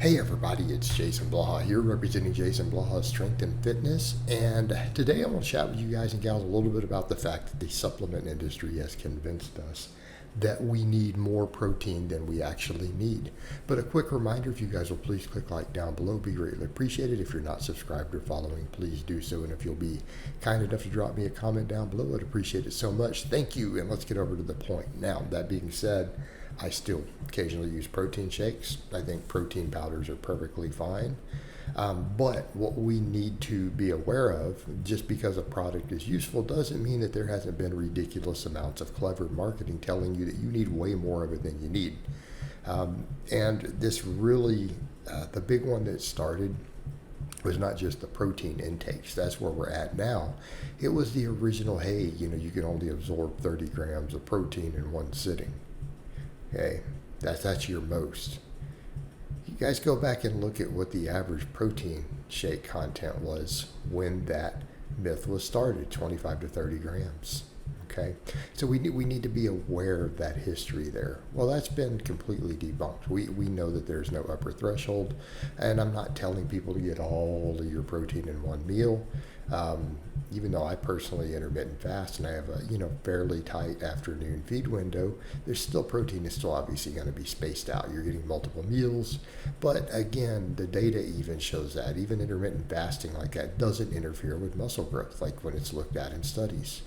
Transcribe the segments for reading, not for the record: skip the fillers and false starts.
Hey everybody, it's Jason Blaha here representing Jason Blaha Strength and Fitness, and today I want to chat with you guys and gals a little bit about the fact that the supplement industry has convinced us that we need more protein than we actually need. But a quick reminder, if you guys will please click like down below, be greatly appreciated. If you're not subscribed or following, please do so, and if you'll be kind enough to drop me a comment down below, I'd appreciate it so much. Thank you, and let's get over to the point. Now, that being said, I still occasionally use protein shakes. I think protein powders are perfectly fine. But what we need to be aware of, just because a product is useful doesn't mean that there hasn't been ridiculous amounts of clever marketing telling you that you need way more of it than you need. And this really, the big one that started was not just the protein intakes. That's where we're at now. It was the original, hey, you can only absorb 30 grams of protein in one sitting. Okay, that's your most. You guys go back and look at what the average protein shake content was when that myth was started, 25 to 30 grams. Okay, so we need to be aware of that history there. Well, that's been completely debunked. We know that there's no upper threshold, and I'm not telling people to get all of your protein in one meal. Even though I personally intermittent fast and I have a fairly tight afternoon feed window, there's still protein is still obviously going to be spaced out. You're getting multiple meals, but again, the data even shows that even intermittent fasting like that doesn't interfere with muscle growth, like when it's looked at in studies.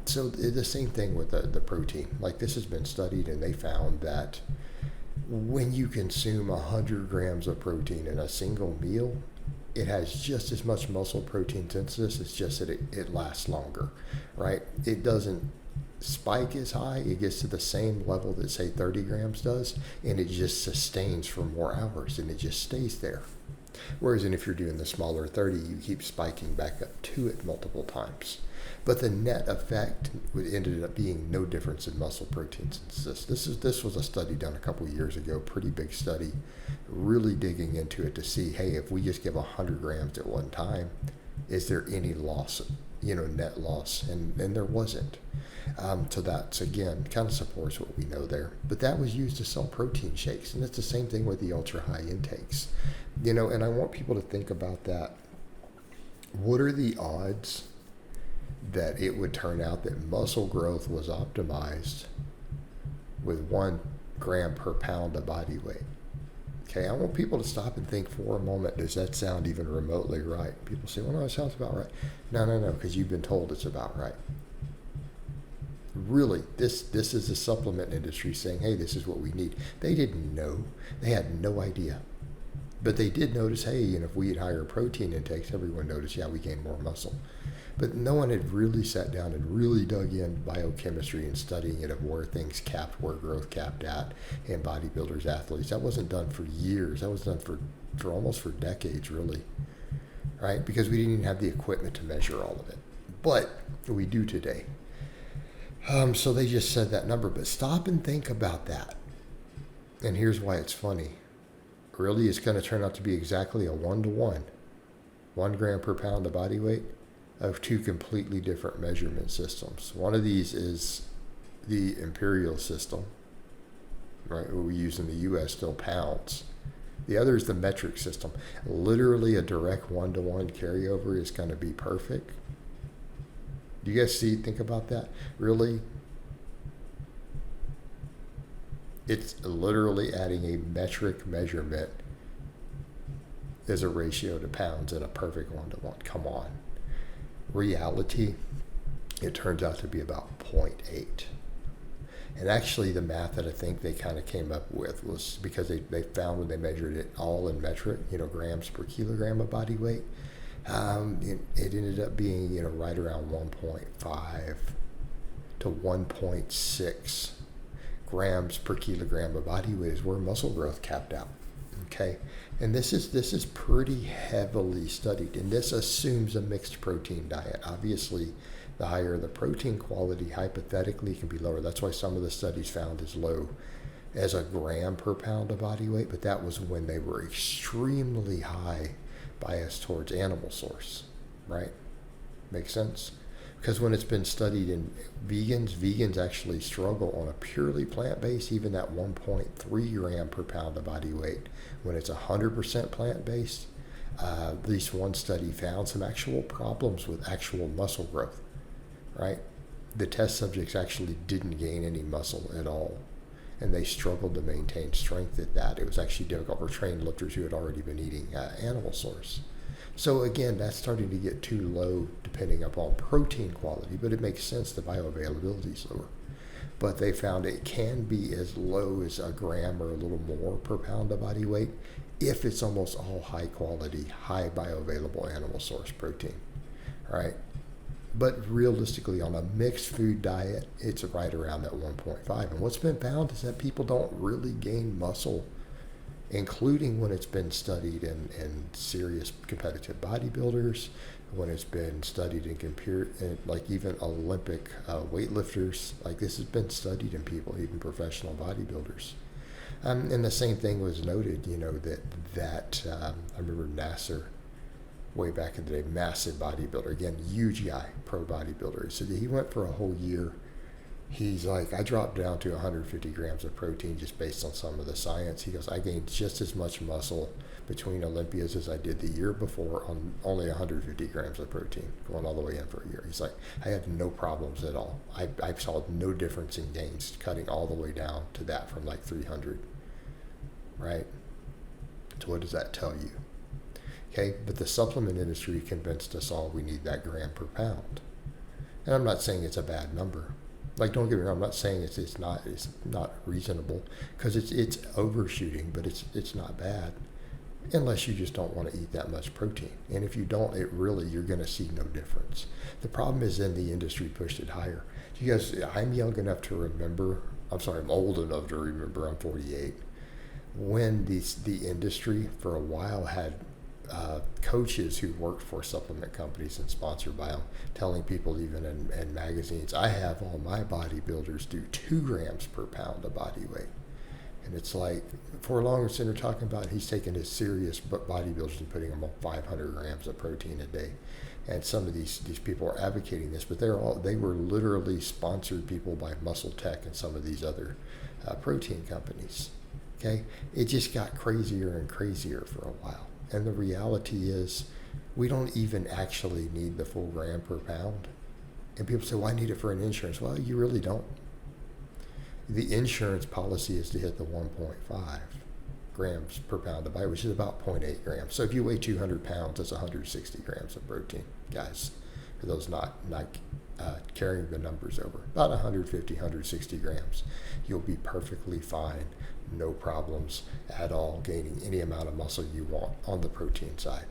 So the same thing with the protein. Like this has been studied, and they found that when you consume 100 grams of protein in a single meal, it has just as much muscle protein synthesis. It's just that it lasts longer, right? It doesn't spike as high. It gets to the same level that, say, 30 grams does, and it just sustains for more hours, and it just stays there. Whereas if you're doing the smaller 30, you keep spiking back up to it multiple times. But the net effect ended up being no difference in muscle protein synthesis. This was a study done a couple years ago, pretty big study, really digging into it to see, hey, if we just give 100 grams at one time, is there any loss, net loss? And there wasn't. So that's, again, kind of supports what we know there. But that was used to sell protein shakes, and it's the same thing with the ultra-high intakes. And I want people to think about that. What are the odds that it would turn out that muscle growth was optimized with 1 gram per pound of body weight? Okay, I want people to stop and think for a moment, does that sound even remotely right? People say, well, no, it sounds about right. No, because you've been told it's about right. Really, this is the supplement industry saying, hey, this is what we need. They didn't know. They had no idea. But they did notice, hey, if we had higher protein intakes, everyone noticed, yeah, we gain more muscle. But no one had really sat down and really dug in biochemistry and studying it of where things capped, where growth capped at in bodybuilders, athletes. That wasn't done for years. That was done for almost for decades, really, right? Because we didn't even have the equipment to measure all of it. But we do today. So they just said that number. But stop and think about that. And here's why it's funny. Really, it's going to turn out to be exactly a 1-to-1. 1 gram per pound of body weight of 2 completely different measurement systems. One of these is the imperial system, right? What we use in the U.S. still pounds. The other is the metric system. Literally a direct 1-to-1 carryover is going to be perfect. Do you guys think about that? Really? It's literally adding a metric measurement as a ratio to pounds in a perfect 1-to-1. Come on. Reality, it turns out to be about 0.8. And actually the math that I think they kind of came up with was because they found when they measured it all in metric, grams per kilogram of body weight, it ended up being, right around 1.5 to 1.6 grams per kilogram of body weight is where muscle growth capped out. Okay, and this is pretty heavily studied, and this assumes a mixed protein diet. Obviously, the higher the protein quality, hypothetically, can be lower. That's why some of the studies found as low as a gram per pound of body weight, but that was when they were extremely high biased towards animal source, right? Makes sense? Because when it's been studied in vegans actually struggle on a purely plant-based, even that 1.3 gram per pound of body weight. When it's 100% plant-based, at least one study found some actual problems with actual muscle growth, right? The test subjects actually didn't gain any muscle at all, and they struggled to maintain strength at that. It was actually difficult for trained lifters who had already been eating animal source. So again, that's starting to get too low depending upon protein quality, but it makes sense the bioavailability is lower. But they found it can be as low as a gram or a little more per pound of body weight if it's almost all high quality, high bioavailable animal source protein, right? But realistically, on a mixed food diet, it's right around that 1.5. And what's been found is that people don't really gain muscle, including when it's been studied in serious competitive bodybuilders, when it's been studied in like even Olympic weightlifters. Like this has been studied in people, even professional bodybuilders. And the same thing was noted, that I remember Nasser, way back in the day, massive bodybuilder, again, huge guy, pro bodybuilder. He said he went for a whole year. He's like, I dropped down to 150 grams of protein just based on some of the science. He goes, I gained just as much muscle between Olympias as I did the year before on only 150 grams of protein, going all the way in for a year. He's like, I had no problems at all. I saw no difference in gains, cutting all the way down to that from like 300, right? So what does that tell you? Okay, but the supplement industry convinced us all we need that gram per pound. And I'm not saying it's a bad number. Like, don't get me wrong, I'm not saying it's not reasonable, because it's overshooting, but it's not bad, unless you just don't want to eat that much protein. And if you don't, you're going to see no difference. The problem is then the industry pushed it higher. You guys, I'm young enough to remember. I'm old enough to remember. I'm 48. When the industry for a while had coaches who worked for supplement companies and sponsored by them, telling people even in magazines, I have all my bodybuilders do 2 grams per pound of body weight. And it's like, for a longer center talking about, he's taking his serious bodybuilders and putting them on 500 grams of protein a day. And some of these people are advocating this, but they were literally sponsored people by Muscle Tech and some of these other protein companies. Okay, it just got crazier and crazier for a while. And the reality is, we don't even actually need the full gram per pound. And people say, well, I need it for an insurance. Well, you really don't. The insurance policy is to hit the 1.5 grams per pound of body, which is about 0.8 grams. So if you weigh 200 pounds, that's 160 grams of protein, guys. For those not carrying the numbers over, about 150, 160 grams. You'll be perfectly fine, no problems at all, gaining any amount of muscle you want on the protein side.